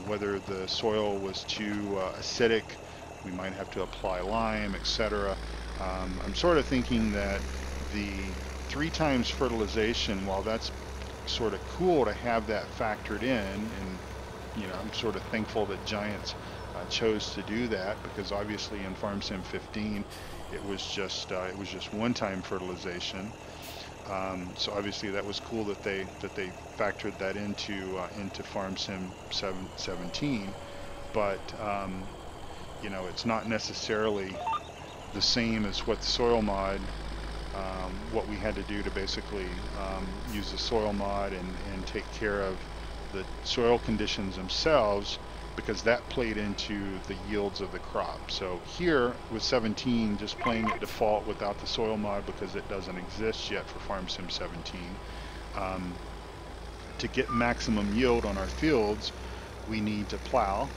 S1: whether the soil was too acidic, we might have to apply lime, etc. I'm sort of thinking that the 3 times fertilization, while that's sort of cool to have that factored in, and you know, I'm sort of thankful that Giants chose to do that, because obviously in Farm Sim 15 it was just 1-time fertilization. So obviously that was cool that they factored that into Farm Sim 17, but you know, it's not necessarily the same as what the soil mod, what we had to do to basically use the soil mod and take care of the soil conditions themselves, because that played into the yields of the crop. So here with 17, just playing at default without the soil mod because it doesn't exist yet for Farm Sim 17. To get maximum yield on our fields, we need to plow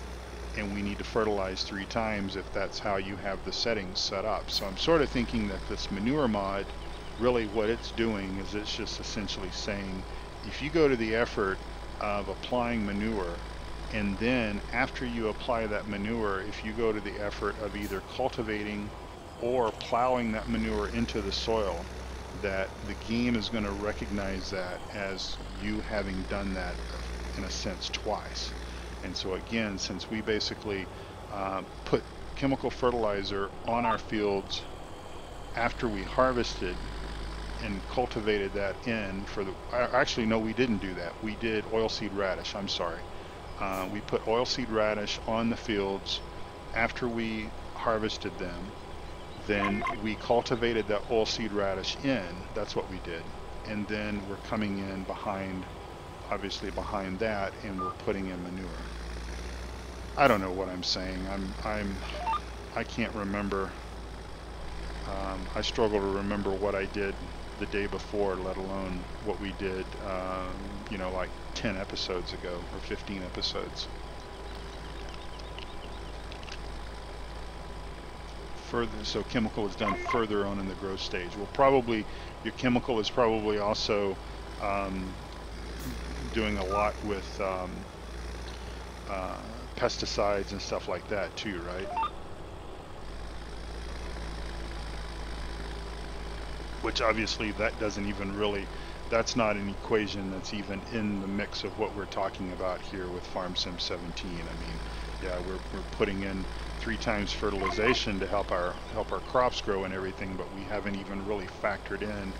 S1: and we need to fertilize 3 times if that's how you have the settings set up. So I'm sort of thinking that this manure mod, really what it's doing is it's just essentially saying, if you go to the effort of applying manure, and then after you apply that manure, if you go to the effort of either cultivating or plowing that manure into the soil, that the game is going to recognize that as you having done that in a sense twice. And so again, since we basically put chemical fertilizer on our fields after we harvested and cultivated that in for the, actually no, we didn't do that. We did oilseed radish, I'm sorry. We put oilseed radish on the fields after we harvested them. Then we cultivated that oilseed radish in, that's what we did. And then we're coming in behind, obviously behind that, and we're putting in manure. I don't know what I'm saying. I can't remember. I struggle to remember what I did the day before, let alone what we did, you know, like 10 episodes ago or 15 episodes. Further, so chemical is done further on in the growth stage. Well, probably your chemical is probably also doing a lot with pesticides and stuff like that too, right? Which obviously that doesn't even really, that's not an equation that's even in the mix of what we're talking about here with Farm Sim 17. I mean, yeah, we're putting in 3 times fertilization to help our crops grow and everything, but we haven't even really factored in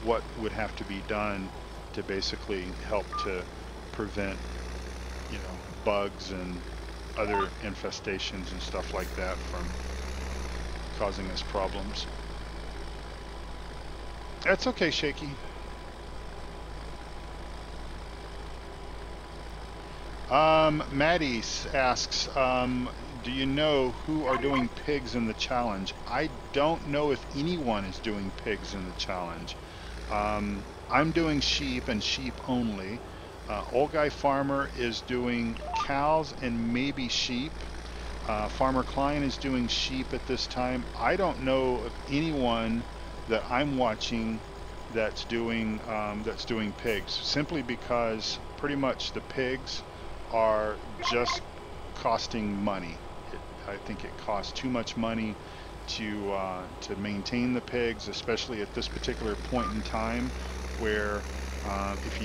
S1: what would have to be done to basically help to prevent, you know, bugs and other infestations and stuff like that from causing us problems. That's okay, Shaky. Maddie asks, do you know who are doing pigs in the challenge? I don't know if anyone is doing pigs in the challenge. I'm doing sheep and sheep only. Old Guy Farmer is doing cows and maybe sheep. Farmer Klein is doing sheep at this time. I don't know of anyone that I'm watching that's doing pigs, simply because pretty much the pigs are just costing money. I think it costs too much money to maintain the pigs, especially at this particular point in time, where if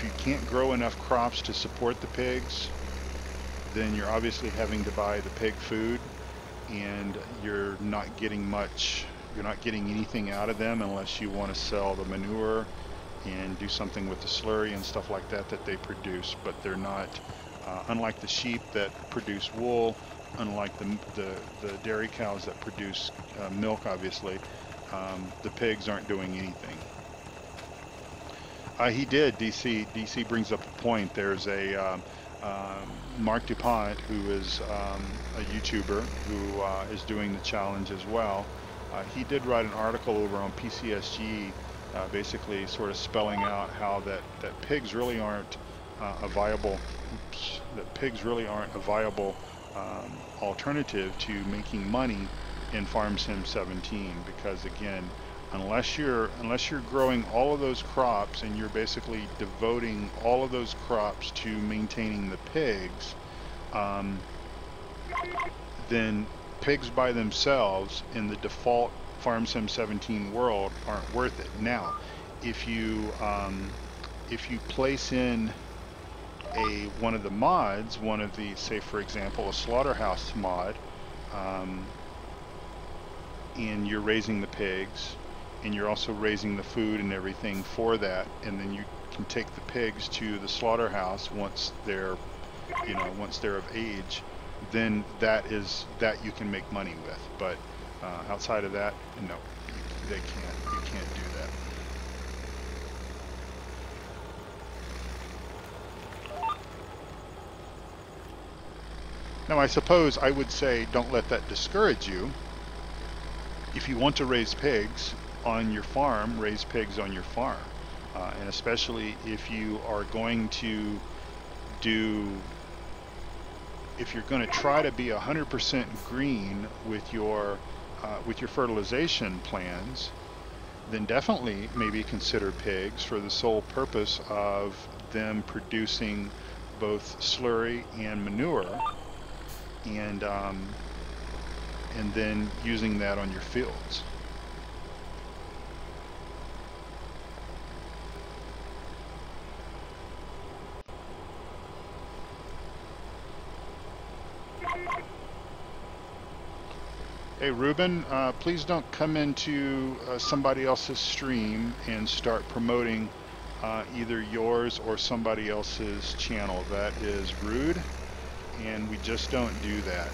S1: you can't grow enough crops to support the pigs, then you're obviously having to buy the pig food, and you're not getting much. You're not getting anything out of them unless you want to sell the manure and do something with the slurry and stuff like that that they produce. But they're not, unlike the sheep that produce wool, unlike the dairy cows that produce milk, obviously, the pigs aren't doing anything. He did. DC brings up a point. There's a Mark DuPont, who is a YouTuber who is doing the challenge as well. He did write an article over on PCSG, basically sort of spelling out how that pigs really aren't a viable alternative to making money in Farm Sim 17, because again, unless you're growing all of those crops and you're basically devoting all of those crops to maintaining the pigs, then pigs by themselves in the default Farm Sim 17 world aren't worth it. Now, if you place in one of the mods, one of the, say for example, a slaughterhouse mod, and you're raising the pigs, and you're also raising the food and everything for that, and then you can take the pigs to the slaughterhouse once they're of age, then that you can make money with. But outside of that, no, you can't do that. Now, I suppose I would say don't let that discourage you. If you want to raise pigs on your farm, raise pigs on your farm. And especially if you are going to if you're going to try to be 100% green with your fertilization plans, then definitely maybe consider pigs for the sole purpose of them producing both slurry and manure, and then using that on your fields. Hey Ruben, please don't come into somebody else's stream and start promoting either yours or somebody else's channel. That is rude, and we just don't do that.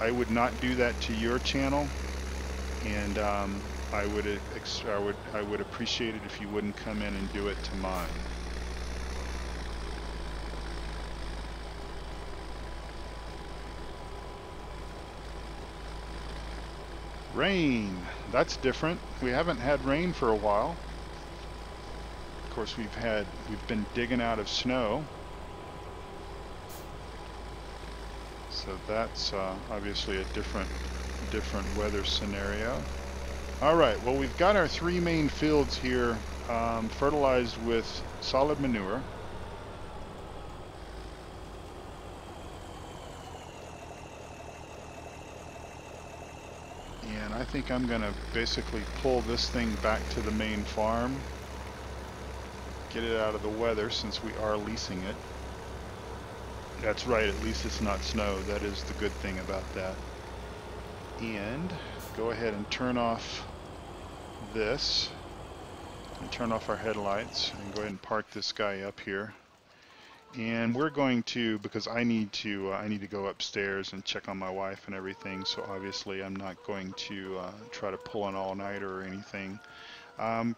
S1: I would not do that to your channel, and I would appreciate it if you wouldn't come in and do it to mine. Rain, that's different. We haven't had rain for a while. Of course, we've been digging out of snow. So that's obviously a different weather scenario. All right, well, we've got our 3 main fields here fertilized with solid manure. And I think I'm gonna basically pull this thing back to the main farm, get it out of the weather since we are leasing it. That's right, at least it's not snow. That is the good thing about that. And go ahead and turn off this, and turn off our headlights, and go ahead and park this guy up here. And we're going to, because I need to go upstairs and check on my wife and everything, so obviously I'm not going to try to pull an all-nighter or anything. I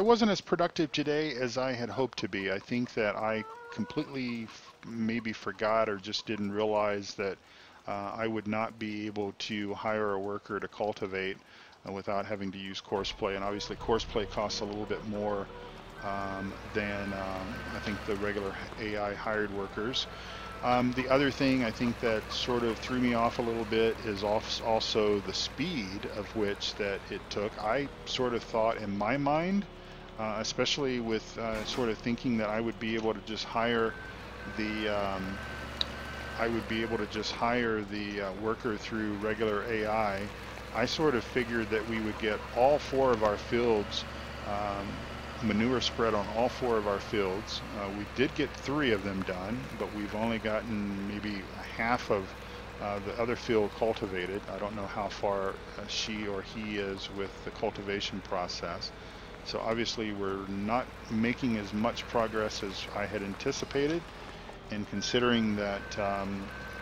S1: wasn't as productive today as I had hoped to be. I think that I completely maybe forgot or just didn't realize that I would not be able to hire a worker to cultivate without having to use courseplay, and obviously courseplay costs a little bit more than I think the regular AI hired workers. The other thing I think that sort of threw me off a little bit is also the speed of which that it took. I sort of thought in my mind, especially with sort of thinking that I would be able to just hire the worker through regular AI. I sort of figured that we would get all 4 of our fields, manure spread on all 4 of our fields. We did get 3 of them done, but we've only gotten maybe half of the other field cultivated. I don't know how far she or he is with the cultivation process. So obviously we're not making as much progress as I had anticipated, and considering that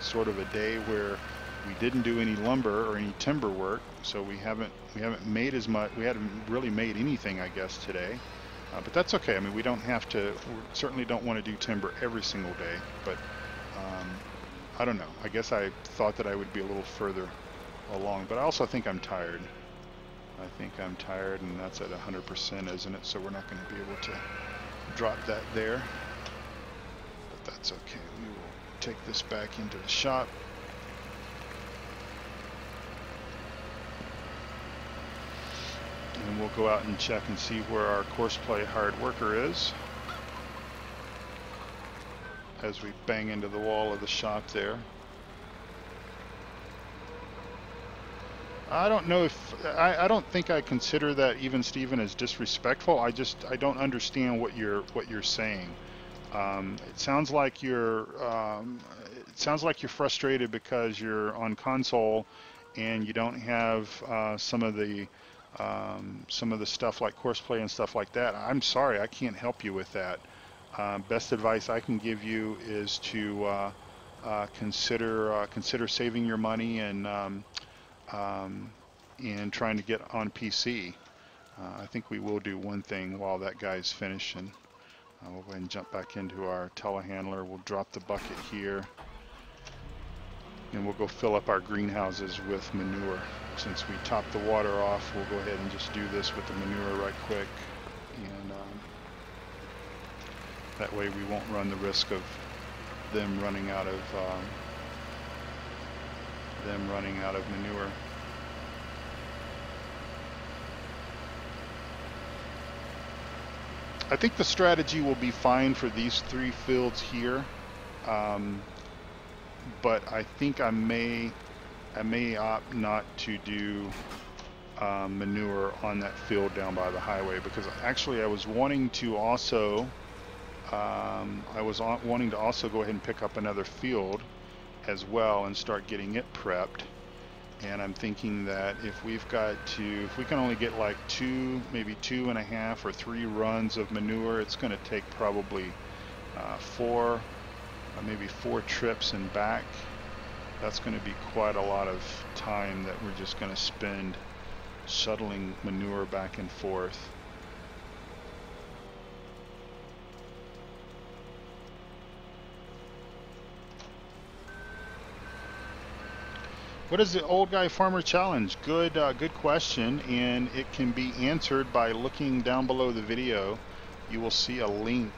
S1: sort of a day where we didn't do any lumber or any timber work, so we haven't made as much, we hadn't really made anything, I guess, today. But that's okay. I mean, we don't have to, we certainly don't want to do timber every single day, but I don't know. I guess I thought that I would be a little further along, but I also think I'm tired. I think I'm tired, and that's at 100%, isn't it? So we're not going to be able to drop that there, but that's okay. We will take this back into the shop. And we'll go out and check and see where our courseplay hired worker is as we bang into the wall of the shop there. I don't know if, I don't think I consider that even Stephen as disrespectful. I don't understand what you're saying. It sounds like you're frustrated because you're on console and you don't have some of the stuff like courseplay and stuff like that. I'm sorry, I can't help you with that. Best advice I can give you is to consider saving your money and trying to get on PC. I think we will do one thing while that guy's finished, and we'll go ahead and jump back into our telehandler. We'll drop the bucket here. and we'll go fill up our greenhouses with manure. Since we topped the water off, we'll go ahead and just do this with the manure right quick, and that way we won't run the risk of them running out of manure. I think the strategy will be fine for these 3 fields here, but I think I may opt not to do manure on that field down by the highway, because actually I was wanting to also go ahead and pick up another field as well and start getting it prepped. And I'm thinking that if we can only get like 2, maybe 2.5 or 3 runs of manure, it's going to take probably 4, maybe 4 trips and back. That's going to be quite a lot of time that we're just going to spend shuttling manure back and forth. What is the Old Guy Farmer Challenge? Good question, and it can be answered by looking down below the video. You will see a link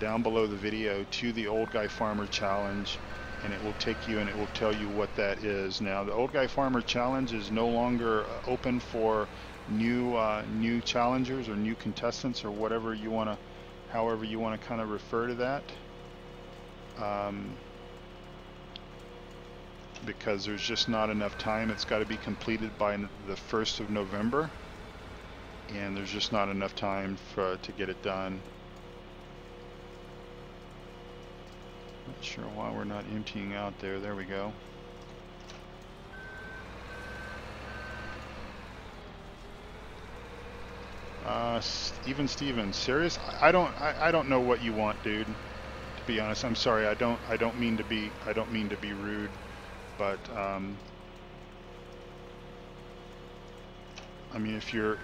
S1: down below the video to the Old Guy Farmer Challenge, and it will take you and it will tell you what that is. Now, the Old Guy Farmer Challenge is no longer open for new challengers or new contestants, or whatever you want to, however you want to kind of refer to that. Because there's just not enough time. It's got to be completed by the 1st of November, and there's just not enough time to get it done. Not sure why we're not emptying out there. There we go. Even Steven, serious? I don't know what you want, dude. To be honest, I'm sorry. I don't mean to be rude. But I mean, if you're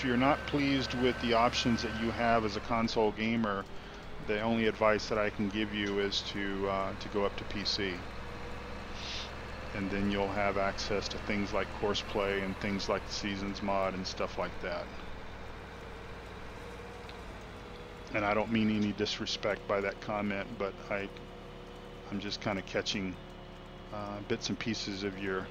S1: not pleased with the options that you have as a console gamer, the only advice that I can give you is to go up to PC, and then you'll have access to things like Courseplay and things like the Seasons mod and stuff like that. And I don't mean any disrespect by that comment, but I'm just kind of catching bits and pieces of your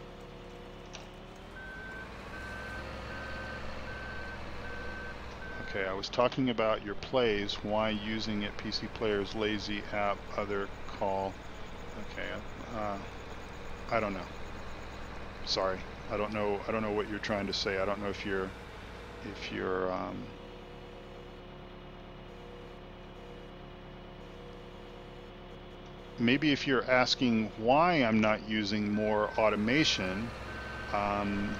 S1: okay. I was talking about your plays. Why using it? PC players lazy app. Other call. Okay. I don't know. Sorry. I don't know what you're trying to say. I don't know if you're maybe if you're asking why I'm not using more automation,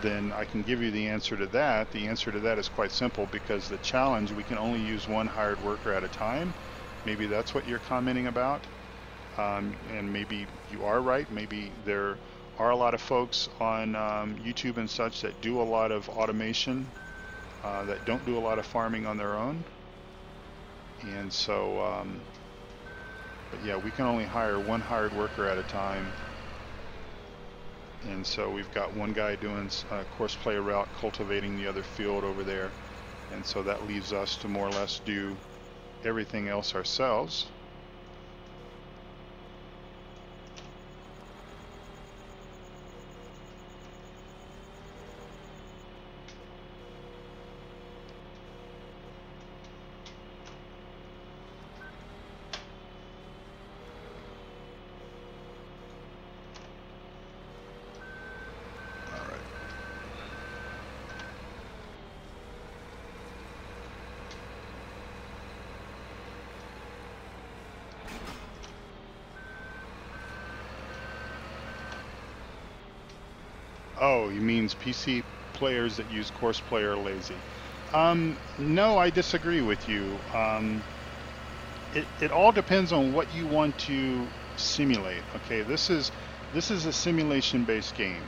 S1: then I can give you the answer to that. The answer to that is quite simple, because the challenge, we can only use 1 hired worker at a time. Maybe that's what you're commenting about, and maybe you are right. Maybe there are a lot of folks on YouTube and such that do a lot of automation, that don't do a lot of farming on their own, and so but yeah, we can only hire 1 hired worker at a time. And so we've got 1 guy doing Courseplay route, cultivating the other field over there. And so that leaves us to more or less do everything else ourselves. Oh, you means PC players that use Courseplay are lazy. No, I disagree with you. It all depends on what you want to simulate. Okay, this is a simulation-based game.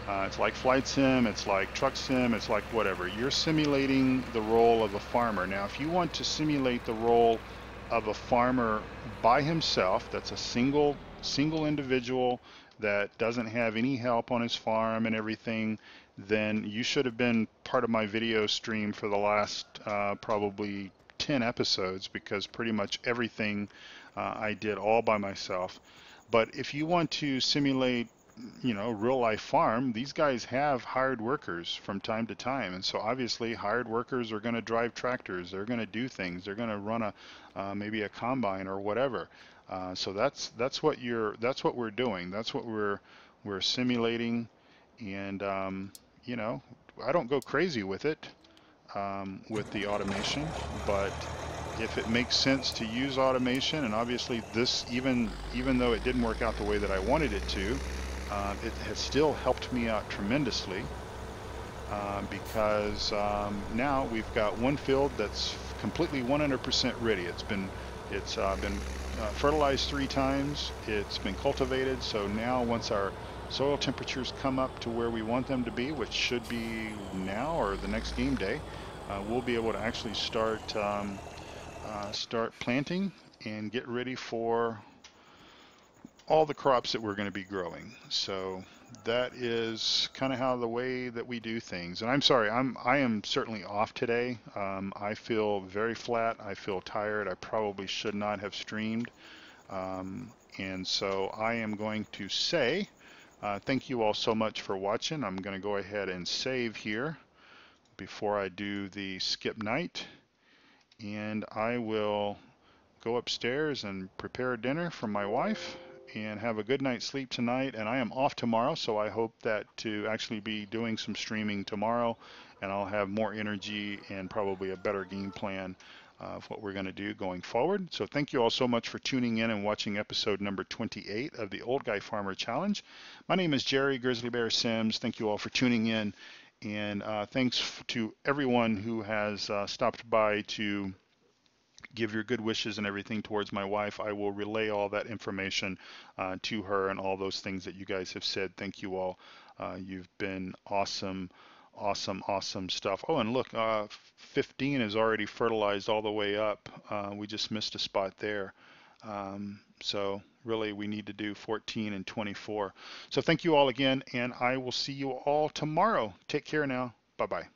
S1: It's like flight sim, it's like truck sim, it's like whatever. You're simulating the role of a farmer. Now, if you want to simulate the role of a farmer by himself, that's a single single individual that doesn't have any help on his farm and everything, then you should have been part of my video stream for the last probably 10 episodes, because pretty much everything I did all by myself. But if you want to simulate, real life farm, these guys have hired workers from time to time. And so obviously hired workers are going to drive tractors. They're going to do things. They're going to run maybe a combine or whatever. So that's what we're doing. That's what we're simulating. And I don't go crazy with it, with the automation, but if it makes sense to use automation, and obviously this, even though it didn't work out the way that I wanted it to, it has still helped me out tremendously, because now we've got one field that's completely 100% ready. It's been fertilized 3 times. It's been cultivated. So now once our soil temperatures come up to where we want them to be, which should be now or the next game day, we'll be able to actually start planting and get ready for all the crops that we're going to be growing. So that is kind of how the way that we do things. And I'm sorry, I am certainly off today. I feel very flat. I feel tired. I probably should not have streamed. And so I am going to say thank you all so much for watching. I'm going to go ahead and save here before I do the skip night. And I will go upstairs and prepare dinner for my wife and have a good night's sleep tonight. And I am off tomorrow, so I hope that to actually be doing some streaming tomorrow, and I'll have more energy and probably a better game plan of what we're going to do going forward. So thank you all so much for tuning in and watching episode number 28 of the Old Guy Farmer Challenge. My name is Jerry Grizzly Bear Sims. Thank you all for tuning in, and thanks to everyone who has stopped by to give your good wishes and everything towards my wife. I will relay all that information to her, and all those things that you guys have said. Thank you all. You've been awesome, awesome, awesome stuff. Oh, and look, 15 is already fertilized all the way up. We just missed a spot there. So really we need to do 14 and 24. So thank you all again, and I will see you all tomorrow. Take care now. Bye-bye.